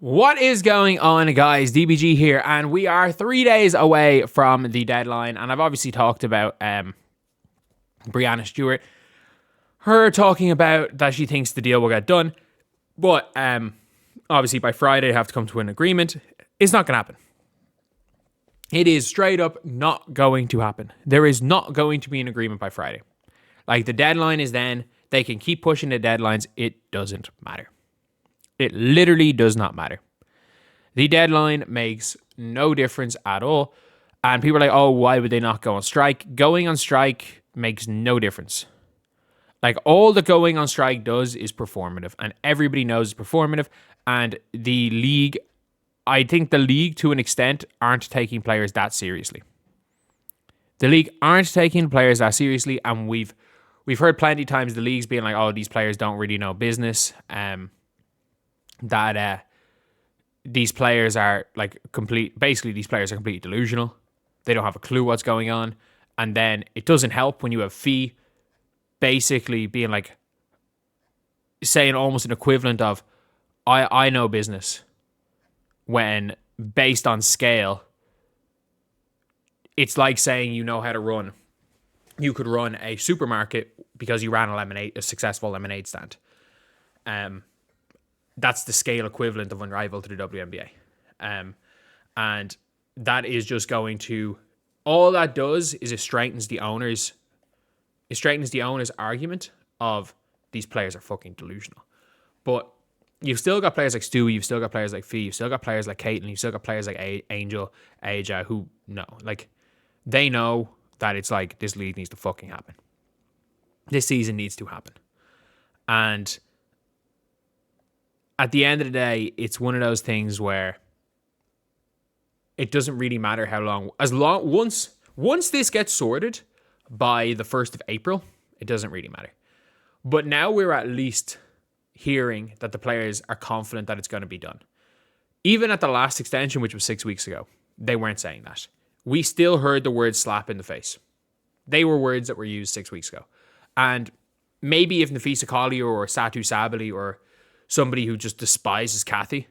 What is going on, guys? DBG here, and we are 3 days away from the deadline. And I've obviously talked about Breanna Steward, her talking about that she thinks the deal will get done, but obviously by Friday they have to come to an agreement. It's not going to happen. It is straight up not going to happen. There is not going to be an agreement by Friday. Like, the deadline is then. They can keep pushing the deadlines. It doesn't matter. It literally does not matter. The deadline makes no difference at all. And people are like, oh, why would they not go on strike? Going on strike makes no difference. Like, all the going on strike does is performative. And everybody knows it's performative. And the league, I think the league to an extent aren't taking players that seriously. The league aren't taking players that seriously. And we've heard plenty of times the league's being like, oh, these players don't really know business. That these players are these players are completely delusional. They don't have a clue what's going on. And then it doesn't help when you have Fee basically being like, saying almost an equivalent of, I know business, when based on scale, it's like saying you know how to run. You could run a supermarket because you ran a successful lemonade stand. That's the scale equivalent of unrivaled to the WNBA. And that is just going to, all that does is it strengthens the owner's argument of these players are fucking delusional. But you've still got players like Stewie, you've still got players like Fee, you've still got players like Caitlin, you've still got players like Angel, Aja, who know. Like, they know that it's like, this league needs to fucking happen. This season needs to happen. And at the end of the day, it's one of those things where it doesn't really matter how long. Once this gets sorted by the 1st of April, it doesn't really matter. But now we're at least hearing that the players are confident that it's going to be done. Even at the last extension, which was 6 weeks ago, they weren't saying that. We still heard the word slap in the face. They were words that were used 6 weeks ago. And maybe if Nafisa Collier or Satu Sabali or somebody who just despises Kathy.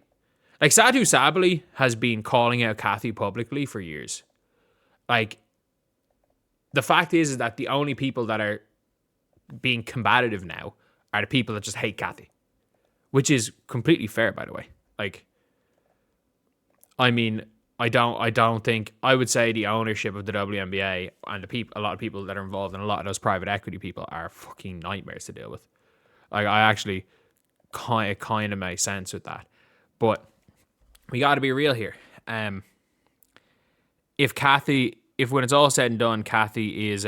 Like, Satu Sabali has been calling out Kathy publicly for years. Like, the fact is that the only people that are being combative now are the people that just hate Kathy. Which is completely fair, by the way. Like, I mean, I would say the ownership of the WNBA and a lot of people that are involved in a lot of those private equity people are fucking nightmares to deal with. Like, I actually kind of makes sense with that, but we got to be real here. If when it's all said and done, Kathy is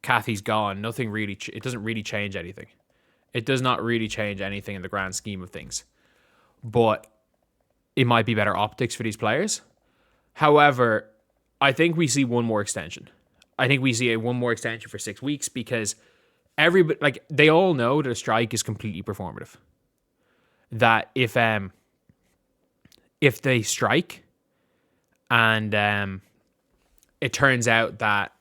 Kathy's gone, nothing really. It doesn't really change anything. It does not really change anything in the grand scheme of things. But it might be better optics for these players. However, I think we see one more extension. I think we see one more extension for 6 weeks because everybody, like, they all know that a strike is completely performative. That if they strike and it turns out that,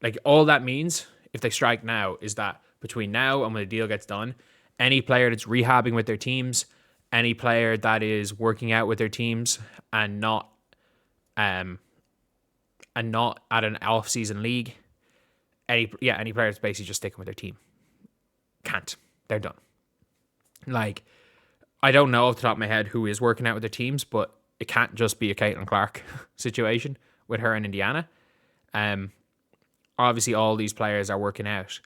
like, all that means if they strike now is that between now and when the deal gets done, any player that's rehabbing with their teams, any player that is working out with their teams and not at an off-season league, any player that's basically just sticking with their team can't. They're done. Like, I don't know off the top of my head who is working out with their teams, but it can't just be a Caitlin Clark situation with her in Indiana. Obviously, all these players are working out.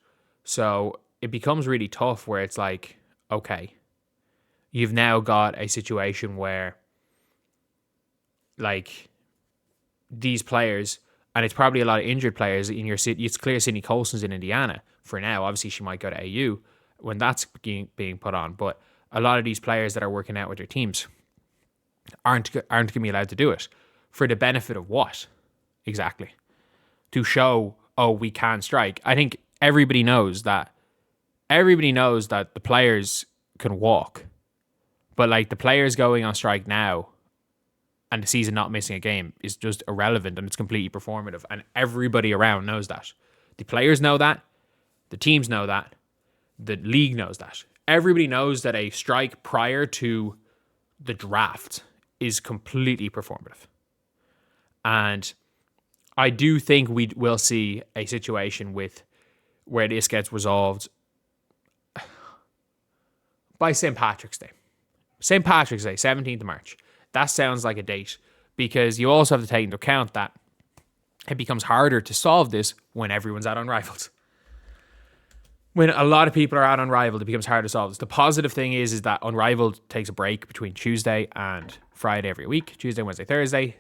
So it becomes really tough where it's like, okay, you've now got a situation where, like, these players, and it's probably a lot of injured players in your city. It's clear Sydney Colson's in Indiana for now. Obviously, she might go to AU when that's being put on. But a lot of these players that are working out with their teams aren't going to be allowed to do it. For the benefit of what? Exactly. To show, oh, we can strike. I think everybody knows that the players can walk. But, like, the players going on strike now and the season not missing a game is just irrelevant, and it's completely performative. And everybody around knows that. The players know that. The teams know that. The league knows that. everybody knows that a strike prior to the draft is completely performative. And I do think we will see a situation where this gets resolved by St. Patrick's Day. St. Patrick's Day, 17th of March. That sounds like a date, because you also have to take into account that it becomes harder to solve this when everyone's at Unrivaled. When a lot of people are at Unrivaled, it becomes hard to solve this. The positive thing is that Unrivaled takes a break between Tuesday and Friday every week. Tuesday, Wednesday, Thursday.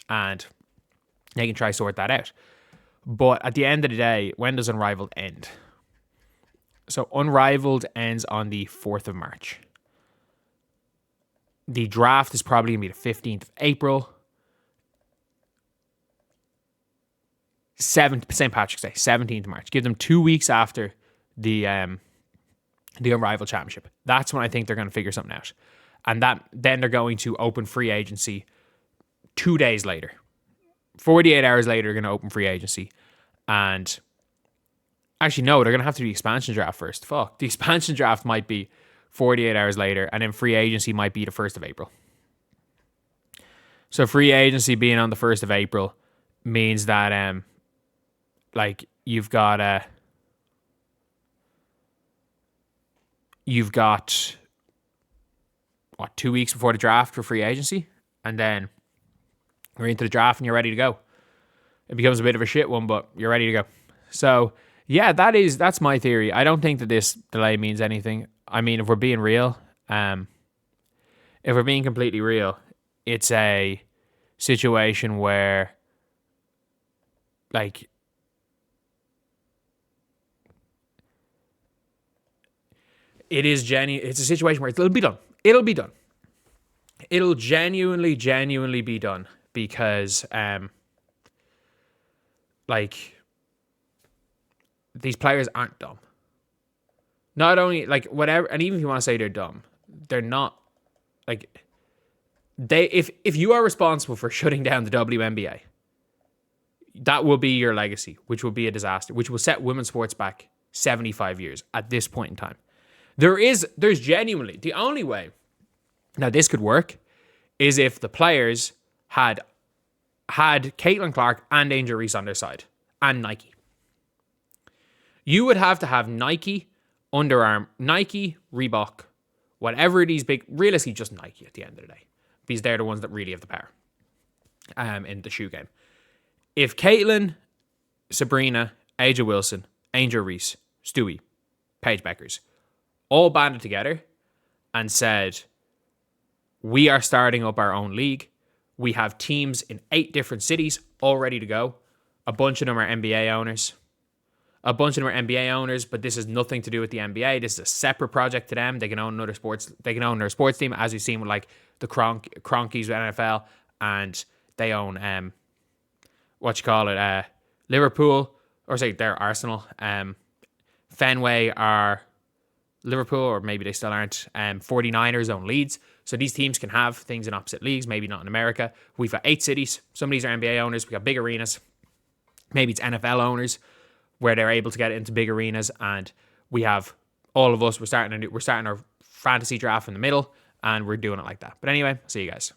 And they can try to sort that out. But at the end of the day, when does Unrivaled end? So Unrivaled ends on the 4th of March. The draft is probably going to be the 15th of April. St. Patrick's Day, 17th of March. Give them 2 weeks after the Unrivaled Championship. That's when I think they're going to figure something out. And then they're going to open free agency 2 days later. 48 hours later, they're going to open free agency. And actually, no, they're going to have to do the expansion draft first. Fuck. The expansion draft might be 48 hours later, and then free agency might be the 1st of April. So free agency being on the 1st of April means that you've got 2 weeks before the draft for free agency, and then you're into the draft and you're ready to go. It becomes a bit of a shit one, but you're ready to go. So yeah, that's my theory. I don't think that this delay means anything. I mean, if we're being real, if we're being completely real, it's a situation where it is genuine. It's a situation where it'll be done. It'll be done. It'll genuinely be done, because these players aren't dumb. Not only whatever, and even if you want to say they're dumb, they're not. If you are responsible for shutting down the WNBA, that will be your legacy, which will be a disaster, which will set women's sports back 75 years at this point in time. There's genuinely, the only way now this could work is if the players had Caitlin Clark and Angel Reese on their side, and Nike. You would have to have Nike, Under Armour, Nike, Reebok, whatever these big, realistically just Nike at the end of the day, because they're the ones that really have the power in the shoe game. If Caitlin, Sabrina, Aja Wilson, Angel Reese, Stewie, Paige Bueckers all banded together and said, we are starting up our own league. We have teams in 8 different cities all ready to go. A bunch of them are NBA owners. But this has nothing to do with the NBA. This is a separate project to them. They can own other sports. They can own their sports team, as we've seen with the Cronkies with NFL, and they own Liverpool, or say they're Arsenal. Fenway are Liverpool, or maybe they still aren't. 49ers own Leeds. So these teams can have things in opposite leagues, maybe not in America. We've got 8 cities. Some of these are NBA owners. We've got big arenas. Maybe it's NFL owners where they're able to get into big arenas. And we have all of us, we're starting our fantasy draft in the middle, and we're doing it like that. But anyway, see you guys.